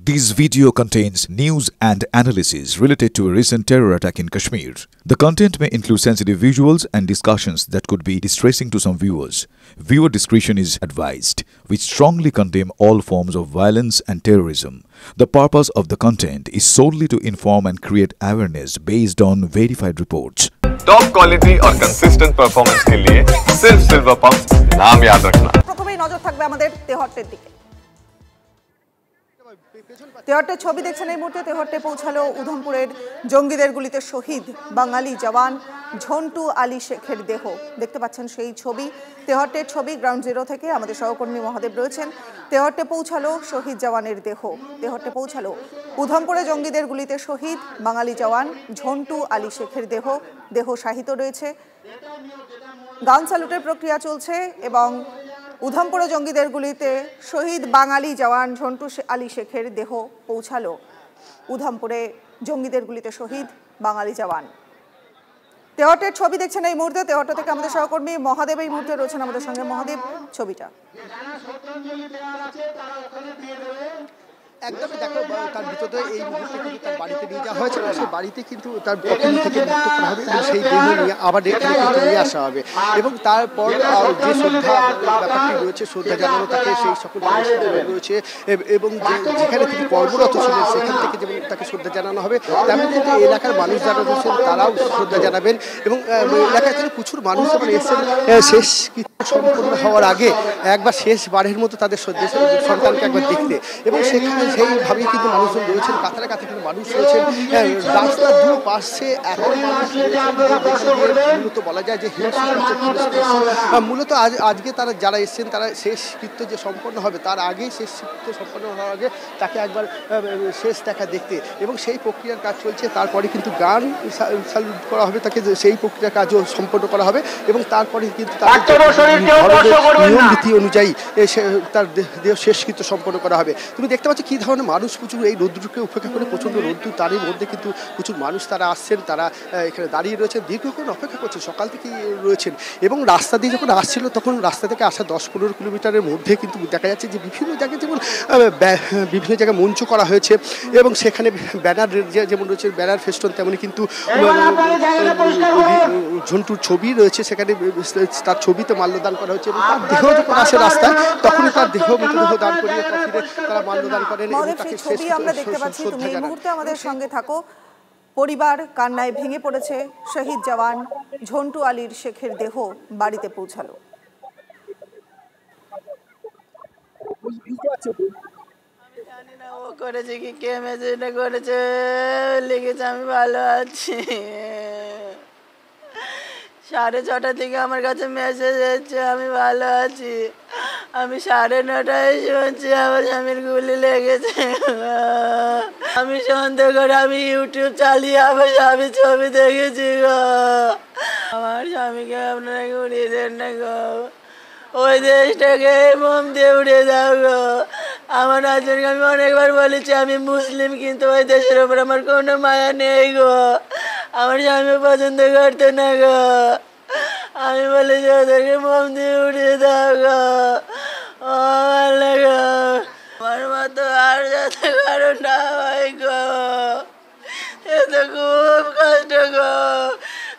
This video contains news and analysis related to a recent terror attack in Kashmir. The content may include sensitive visuals and discussions that could be distressing to some viewers. Viewer discretion is advised. We strongly condemn all forms of violence and terrorism. The purpose of the content is solely to inform and create awareness based on verified reports. Top quality और consistent performance के लिए सिर्फ silver pump नाम याद रखना। প্রথমেই নজর থাকবে আমাদের তেহট্টের দিকে। তেহট্টের ছবি দেখছেন এই মুহূর্তে। তেহট্টে পৌঁছালো উধমপুরের জঙ্গিদের গুলিতে শহীদ বাঙালি জওয়ান ঝন্টু আলী শেখের দেহ। দেখতে পাচ্ছেন সেই ছবি, তেহট্টের ছবি গ্রাউন্ড জিরো থেকে আমাদের সহকর্মী মহাদেব রয়েছেন। তেহট্টে পৌঁছালো শহীদ জওয়ানের দেহ। তেহট্টে পৌঁছালো উধমপুরে জঙ্গিদের গুলিতে শহীদ বাঙালি জওয়ান ঝন্টু আলী শেখের দেহ। দেহ শাহিত রয়েছে, গান স্যালুটের প্রক্রিয়া চলছে এবং উধমপুরে জঙ্গিদের গুলিতে শহীদ বাঙালি জওয়ান ঝন্টু আলী শেখের দেহ পৌঁছালো। উধমপুরে জঙ্গিদের গুলিতে শহীদ বাঙালি জওয়ান। তেহট্টের ছবি দেখছেন এই মুহূর্তে। তেহট্ট থেকে আমাদের সহকর্মী মহাদেব এই মুহূর্তে রয়েছেন আমাদের সঙ্গে। মহাদেব, ছবিটা একদমই দেখো, তার ভিতরে এই মুহূর্তে কিন্তু তার বাড়িতে নিয়ে যাওয়া হয়েছে এবং সেই বাড়িতে কিন্তু তার অগ্নি থেকে মুক্ত করা হবে এবং সেই দেহ নিয়ে আবার নিয়ে আসা হবে এবং তারপর যে শ্রদ্ধা ব্যাপারটি রয়েছে, শ্রদ্ধা জানানো তাকে সেই সকল রয়েছে এবং যেখানে তিনি কর্মরত ছিলেন সেখান থেকে যেমন তাকে শ্রদ্ধা জানানো হবে, তেমনি কিন্তু এলাকার মানুষ যারা রয়েছেন তারাও শ্রদ্ধা জানাবেন এবং এলাকায় থেকে প্রচুর মানুষ যেমন এসেছেন শেষ সম্পূর্ণ হওয়ার আগে একবার শেষবারের মতো তাদের সন্তানকে একবার দেখতে এবং সেখানে সেইভাবেই কিন্তু মানুষজন রয়েছেন, কাতারে কাতারে কিন্তু মানুষ রয়েছেন। রাস্তার দুপাশে এখন মূলত বলা যায় যে মূলত আজকে তারা যারা এসছেন তারা শেষকৃত্য যে সম্পন্ন হবে তার আগেই শেষকৃত্য সম্পন্ন হওয়ার আগে তাকে একবার শেষ দেখা দেখতে এবং সেই প্রক্রিয়ার কাজ চলছে। তারপরে কিন্তু গান স্যালুট করা হবে তাকে, সেই প্রক্রিয়ার কাজও সম্পন্ন করা হবে এবং তারপরে কিন্তু নিয়ম নীতি অনুযায়ী তার দেহ শেষকৃত্য সম্পন্ন করা হবে। তুমি দেখতে পাচ্ছ কি ধরনের মানুষ প্রচুর এই রৌদ্রকে উপেক্ষা করে, প্রচণ্ড রৌদ্র তারই মধ্যে কিন্তু প্রচুর মানুষ তারা আসছেন, তারা এখানে দাঁড়িয়ে রয়েছেন, দীর্ঘক্ষণ অপেক্ষা করছে, সকাল থেকে রয়েছেন এবং রাস্তা দিয়ে যখন আসছিল তখন রাস্তা থেকে আসা 10-15 কিলোমিটারের মধ্যে কিন্তু দেখা যাচ্ছে যে বিভিন্ন জায়গায় যেমন বিভিন্ন জায়গায় মঞ্চ করা হয়েছে এবং সেখানে ব্যানার যেমন রয়েছে, ব্যানার ফেস্টন, তেমনি কিন্তু ঝন্টুর ছবি রয়েছে, সেখানে তার ছবিতে মাল্যদান করা হয়েছে এবং তার দেহ যখন আসে রাস্তায় তখনই তার মৃতদেহ দান করিয়ে তারা মাল্যদান করেন। ছবি আমরা দেখতে পাচ্ছি, তুমি এই মুহূর্তে আমাদের সঙ্গে থাকো। পরিবার কান্নায় ভেঙে পড়েছে। শহীদ জওয়ান ঝন্টু আলীর শেখের দেহ বাড়িতে পৌঁছালো। আমি জানি না ও করেছে কি, কে মেসেজটা করেছে, লিখেছে আমি ভালো আছি। 6:30 থেকে আমার কাছে মেসেজ এসেছে আমি ভালো আছি। আমি 9:30টায় শুনছি আমার স্বামীর গুলি লেগেছে। আমি সন্দেহ করে আমি ইউটিউব চালিয়ে আমার স্বামীর ছবি দেখেছি গো। আমার স্বামীকে আপনারা উড়িয়ে দেন না গো, ওই দেশটাকে বোম দিয়ে উড়িয়ে দাও গো। আমার হাজবেন্ডকে আমি অনেকবার বলেছি আমি মুসলিম, কিন্তু ওই দেশের ওপর আমার কোনো মায়া নেই গো। আমার স্বামী পছন্দ করতো না গো। আমি বলেছি ওদেরকে বোম দিয়ে উড়িয়ে দাও গো। ও আল্লাহ গো, আমার মতো আর যাতে কারো না হয় গো। এ তো খুব কষ্ট গো,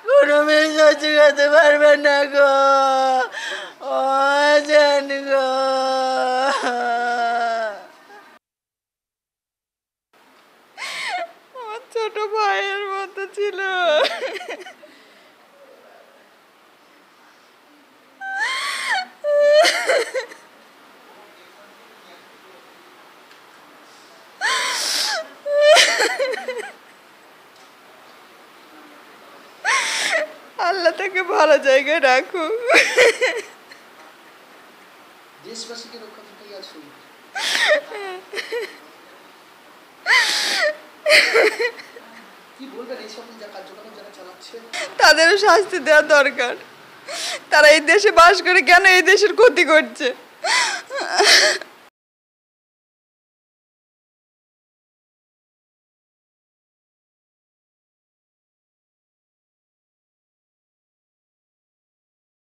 কোনো মেয়ে সহ্য করতে পারবে না গো। ও জান গো, আমার ছোট ভাইয়ের মতো ছিল। আল্লাহ তাকে ভালো জায়গায় রাখুক। তাদেরও শাস্তি দেওয়া দরকার। তারা এই দেশে বাস করে কেন এই দেশের ক্ষতি করছে?